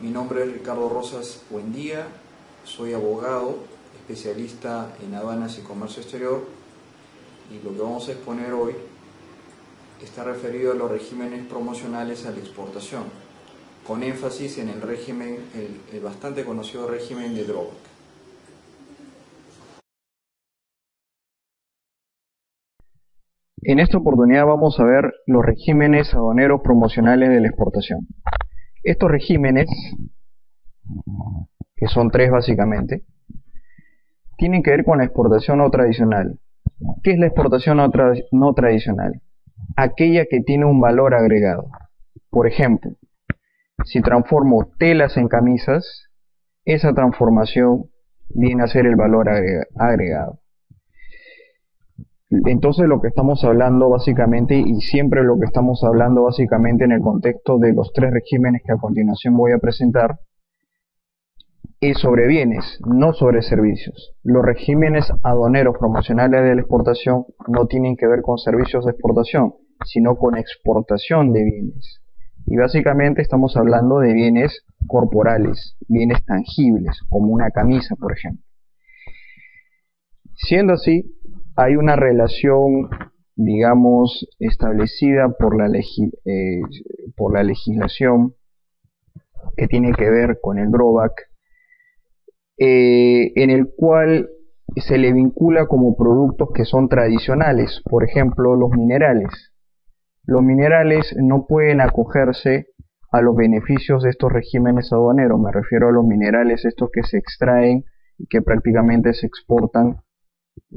Mi nombre es Ricardo Rosas Buendía, soy abogado, especialista en aduanas y comercio exterior, y lo que vamos a exponer hoy está referido a los regímenes promocionales a la exportación, con énfasis en el régimen, el bastante conocido régimen de drawback. En esta oportunidad vamos a ver los regímenes aduaneros promocionales de la exportación. Estos regímenes, que son tres básicamente, tienen que ver con la exportación no tradicional. ¿Qué es la exportación no tradicional? Aquella que tiene un valor agregado. Por ejemplo, si transformo telas en camisas, esa transformación viene a ser el valor agregado. Entonces lo que estamos hablando básicamente, y siempre lo que estamos hablando básicamente en el contexto de los tres regímenes que a continuación voy a presentar, es sobre bienes, no sobre servicios. Los regímenes aduaneros promocionales de la exportación no tienen que ver con servicios de exportación, sino con exportación de bienes. Y básicamente estamos hablando de bienes corporales, bienes tangibles, como una camisa, por ejemplo. Siendo así, hay una relación, digamos, establecida por la legislación que tiene que ver con el drawback, en el cual se le vincula como productos que son tradicionales. Por ejemplo, los minerales. Los minerales no pueden acogerse a los beneficios de estos regímenes aduaneros. Me refiero a los minerales estos que se extraen y que prácticamente se exportan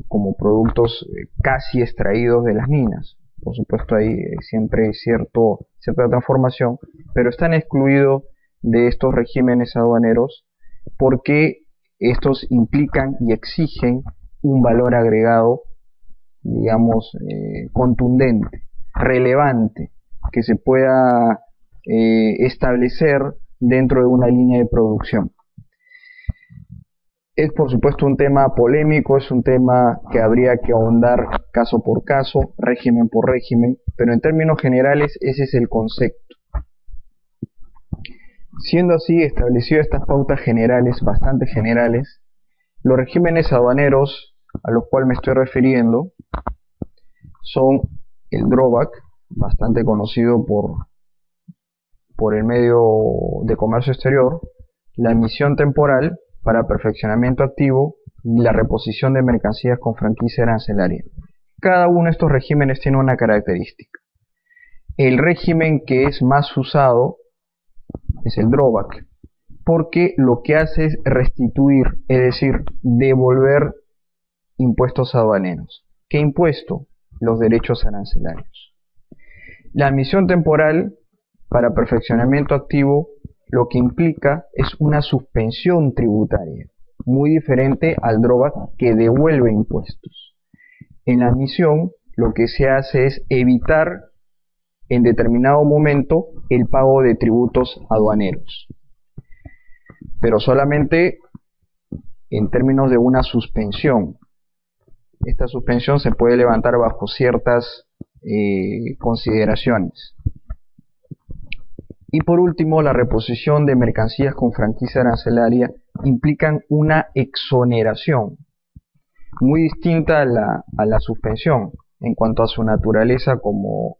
como productos casi extraídos de las minas. Por supuesto hay siempre cierta transformación, pero están excluidos de estos regímenes aduaneros porque estos implican y exigen un valor agregado, digamos, contundente, relevante, que se pueda establecer dentro de una línea de producción. Es por supuesto un tema polémico, es un tema que habría que ahondar caso por caso, régimen por régimen, pero en términos generales ese es el concepto. Siendo así, establecidas estas pautas generales, bastante generales, los regímenes aduaneros a los cuales me estoy refiriendo son el drawback, bastante conocido por el medio de comercio exterior, la emisión temporal para perfeccionamiento activo y la reposición de mercancías con franquicia arancelaria. Cada uno de estos regímenes tiene una característica. El régimen que es más usado es el drawback, porque lo que hace es restituir, es decir, devolver impuestos aduaneros. ¿Qué impuesto? Los derechos arancelarios. La emisión temporal para perfeccionamiento activo lo que implica es una suspensión tributaria, muy diferente al drawback que devuelve impuestos. En la emisión lo que se hace es evitar en determinado momento el pago de tributos aduaneros, pero solamente en términos de una suspensión. Esta suspensión se puede levantar bajo ciertas consideraciones. Y por último, la reposición de mercancías con franquicia arancelaria implican una exoneración muy distinta a la suspensión en cuanto a su naturaleza como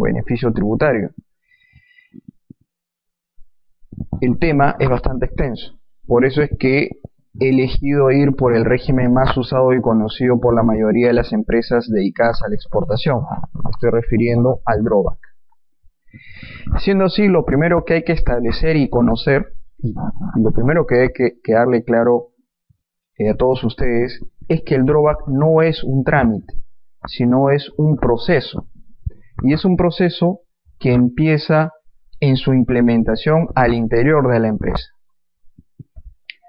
beneficio tributario. El tema es bastante extenso, por eso es que he elegido ir por el régimen más usado y conocido por la mayoría de las empresas dedicadas a la exportación. Me estoy refiriendo al drawback. Siendo así, lo primero que hay que establecer y conocer, y lo primero que hay que darle claro a todos ustedes, es que el drawback no es un trámite, sino es un proceso. Y es un proceso que empieza en su implementación al interior de la empresa.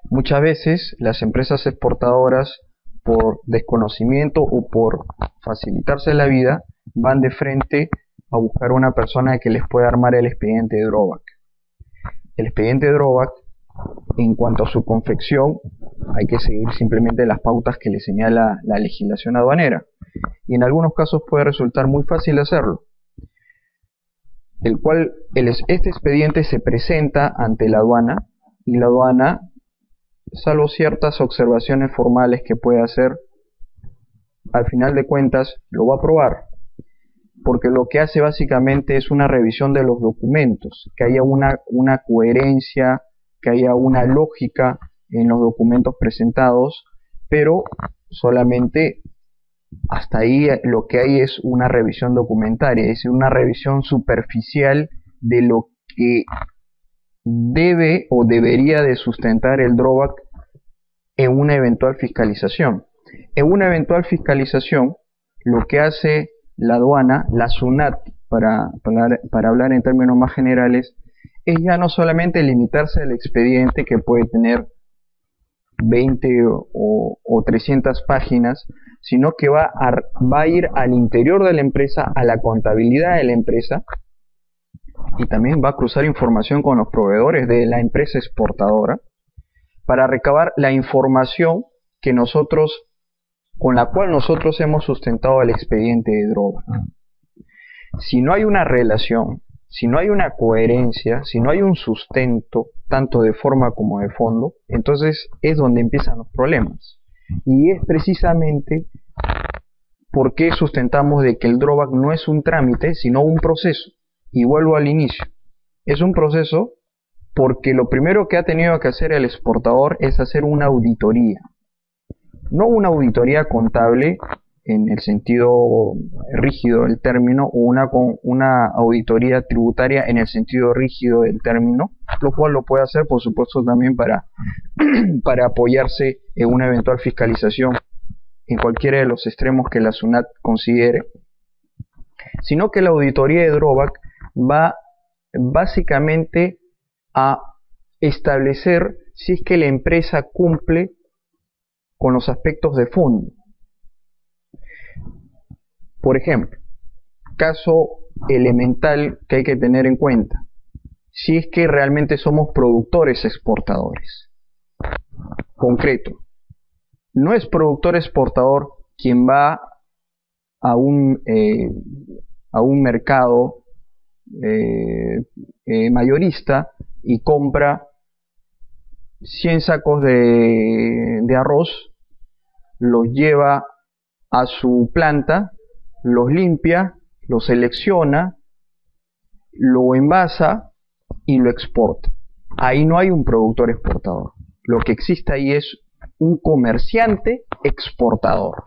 Muchas veces las empresas exportadoras, por desconocimiento o por facilitarse la vida, van de frente a buscar una persona que les pueda armar el expediente de drawback. El expediente de drawback, en cuanto a su confección, hay que seguir simplemente las pautas que le señala la legislación aduanera, y en algunos casos puede resultar muy fácil hacerlo. este expediente se presenta ante la aduana y la aduana, salvo ciertas observaciones formales que puede hacer, al final de cuentas lo va a aprobar, porque lo que hace básicamente es una revisión de los documentos, que haya una coherencia, que haya una lógica en los documentos presentados, pero solamente hasta ahí lo que hay es una revisión documentaria, es decir, una revisión superficial de lo que debe o debería de sustentar el drawback en una eventual fiscalización. En una eventual fiscalización, lo que hace la aduana, la SUNAT, para hablar en términos más generales, es ya no solamente limitarse al expediente que puede tener 20 o 300 páginas, sino que va a ir al interior de la empresa, a la contabilidad de la empresa, y también va a cruzar información con los proveedores de la empresa exportadora para recabar la información con la cual nosotros hemos sustentado el expediente de drawback. Si no hay una relación, si no hay una coherencia, si no hay un sustento, tanto de forma como de fondo, entonces es donde empiezan los problemas. Y es precisamente porque sustentamos de que el drawback no es un trámite, sino un proceso. Y vuelvo al inicio. Es un proceso porque lo primero que ha tenido que hacer el exportador es hacer una auditoría. No una auditoría contable en el sentido rígido del término, o una auditoría tributaria en el sentido rígido del término, lo cual lo puede hacer, por supuesto, también para apoyarse en una eventual fiscalización en cualquiera de los extremos que la SUNAT considere, sino que la auditoría de drawback va básicamente a establecer si es que la empresa cumple con los aspectos de fondo. Por ejemplo, caso elemental que hay que tener en cuenta, si es que realmente somos productores exportadores. Concreto, no es productor exportador quien va a un mercado mayorista y compra 100 sacos de arroz, los lleva a su planta, los limpia, los selecciona, lo envasa y lo exporta. Ahí no hay un productor exportador. Lo que existe ahí es un comerciante exportador,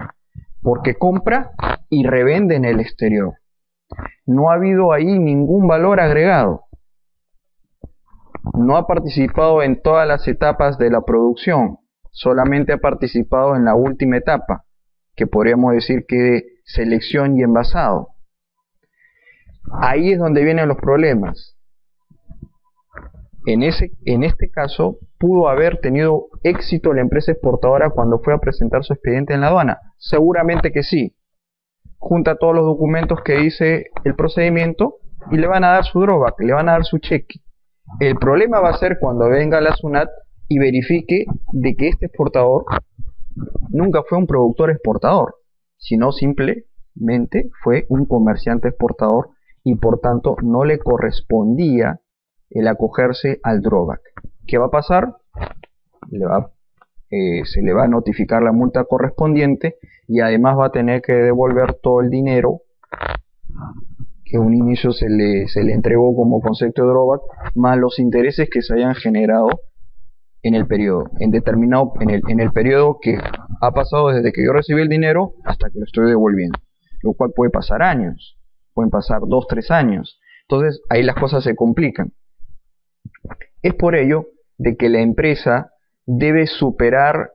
porque compra y revende en el exterior. No ha habido ahí ningún valor agregado. No ha participado en todas las etapas de la producción, solamente ha participado en la última etapa, que podríamos decir que de selección y envasado. Ahí es donde vienen los problemas. En este caso, pudo haber tenido éxito la empresa exportadora cuando fue a presentar su expediente en la aduana. Seguramente que sí. Junta todos los documentos que dice el procedimiento y le van a dar su drawback, le van a dar su cheque. El problema va a ser cuando venga la SUNAT y verifique de que este exportador nunca fue un productor exportador, sino simplemente fue un comerciante exportador y por tanto no le correspondía el acogerse al drawback. ¿Qué va a pasar? Se le va a notificar la multa correspondiente y además va a tener que devolver todo el dinero que a un inicio se le entregó como concepto de drawback, más los intereses que se hayan generado en el periodo, en el periodo que ha pasado desde que yo recibí el dinero hasta que lo estoy devolviendo, lo cual puede pasar años, pueden pasar 2, 3 años. Entonces ahí las cosas se complican. Es por ello de que la empresa exportadora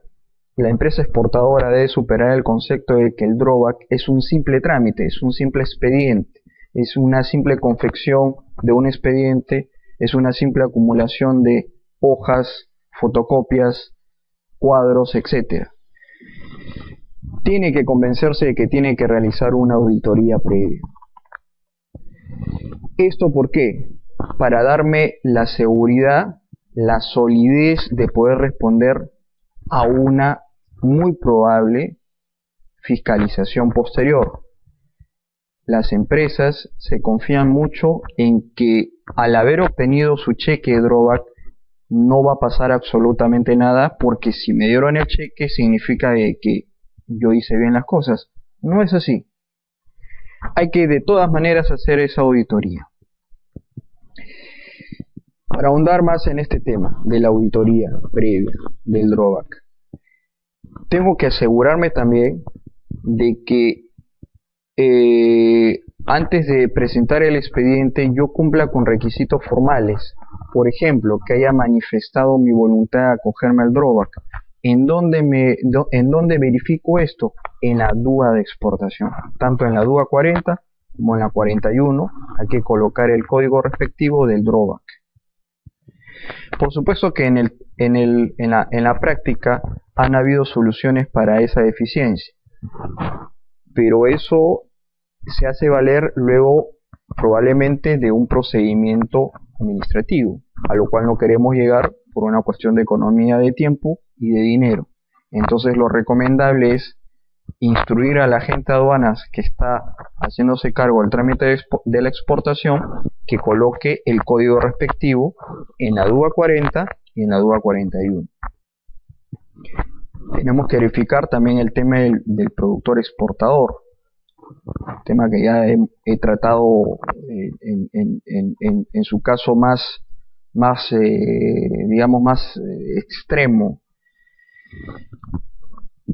debe superar el concepto de que el drawback es un simple trámite, es un simple expediente, es una simple confección de un expediente, es una simple acumulación de hojas, fotocopias, cuadros, etc. Tiene que convencerse de que tiene que realizar una auditoría previa. ¿Esto por qué? Para darme la seguridad, la solidez de poder responder a una muy probable fiscalización posterior. las empresas se confían mucho en que al haber obtenido su cheque de drawback no va a pasar absolutamente nada, porque si me dieron el cheque significa que yo hice bien las cosas. No es así. Hay que de todas maneras hacer esa auditoría. Para ahondar más en este tema de la auditoría previa del drawback, tengo que asegurarme también de que antes de presentar el expediente yo cumpla con requisitos formales. Por ejemplo, que haya manifestado mi voluntad de acogerme al drawback. ¿En dónde verifico esto? En la DUA de exportación. Tanto en la DUA 40 como en la 41 hay que colocar el código respectivo del drawback. Por supuesto que en la práctica han habido soluciones para esa deficiencia, pero eso se hace valer luego probablemente de un procedimiento administrativo, a lo cual no queremos llegar por una cuestión de economía de tiempo y de dinero. Entonces lo recomendable es instruir a la agente de aduanas que está haciéndose cargo del trámite de la exportación que coloque el código respectivo en la DUA 40 y en la DUA 41. Tenemos que verificar también el tema del productor exportador, tema que ya he tratado en su caso más extremo.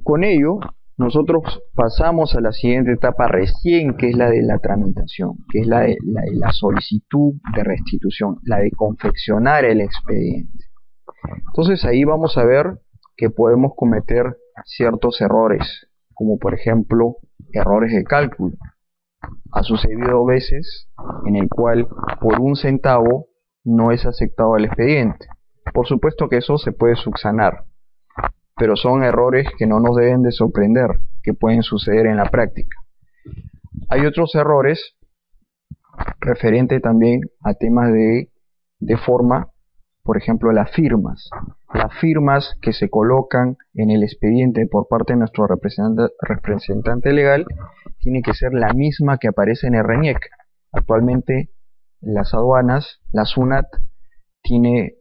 Con ello, nosotros pasamos a la siguiente etapa recién, que es la de la tramitación, que es la de la solicitud de restitución, la de confeccionar el expediente. Entonces ahí vamos a ver que podemos cometer ciertos errores, como por ejemplo errores de cálculo. Ha sucedido veces en el cual por 1 centavo no es aceptado el expediente. Por supuesto que eso se puede subsanar, pero son errores que no nos deben de sorprender, que pueden suceder en la práctica. Hay otros errores referente también a temas de forma, por ejemplo las firmas. Las firmas que se colocan en el expediente por parte de nuestro representante legal tiene que ser la misma que aparece en el RENIEC. Actualmente las aduanas, la SUNAT, tiene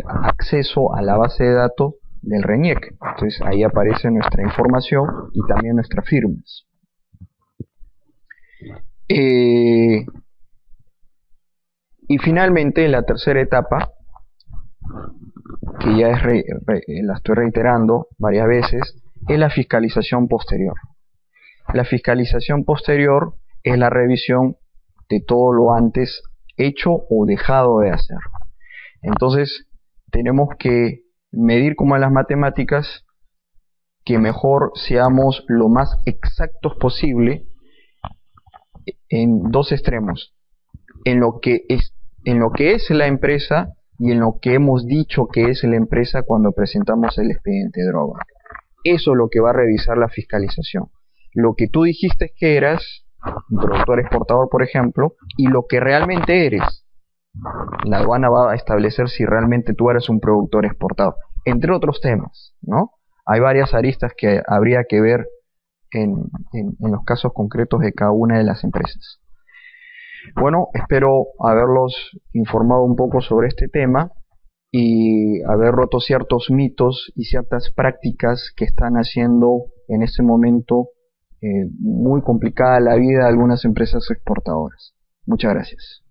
acceso a la base de datos del RENIEC. Entonces ahí aparece nuestra información y también nuestras firmas. Y finalmente la tercera etapa, que ya la estoy reiterando varias veces, es la fiscalización posterior. La fiscalización posterior es la revisión de todo lo antes hecho o dejado de hacer. Entonces tenemos que medir como en las matemáticas, que mejor seamos lo más exactos posible en dos extremos, en lo que es la empresa y en lo que hemos dicho que es la empresa cuando presentamos el expediente de drawback. Eso es lo que va a revisar la fiscalización. Lo que tú dijiste que eras, un productor exportador por ejemplo, y lo que realmente eres. La aduana va a establecer si realmente tú eres un productor exportador, entre otros temas, ¿no? Hay varias aristas que habría que ver en los casos concretos de cada una de las empresas. Bueno, espero haberlos informado un poco sobre este tema y haber roto ciertos mitos y ciertas prácticas que están haciendo en este momento muy complicada la vida de algunas empresas exportadoras. Muchas gracias.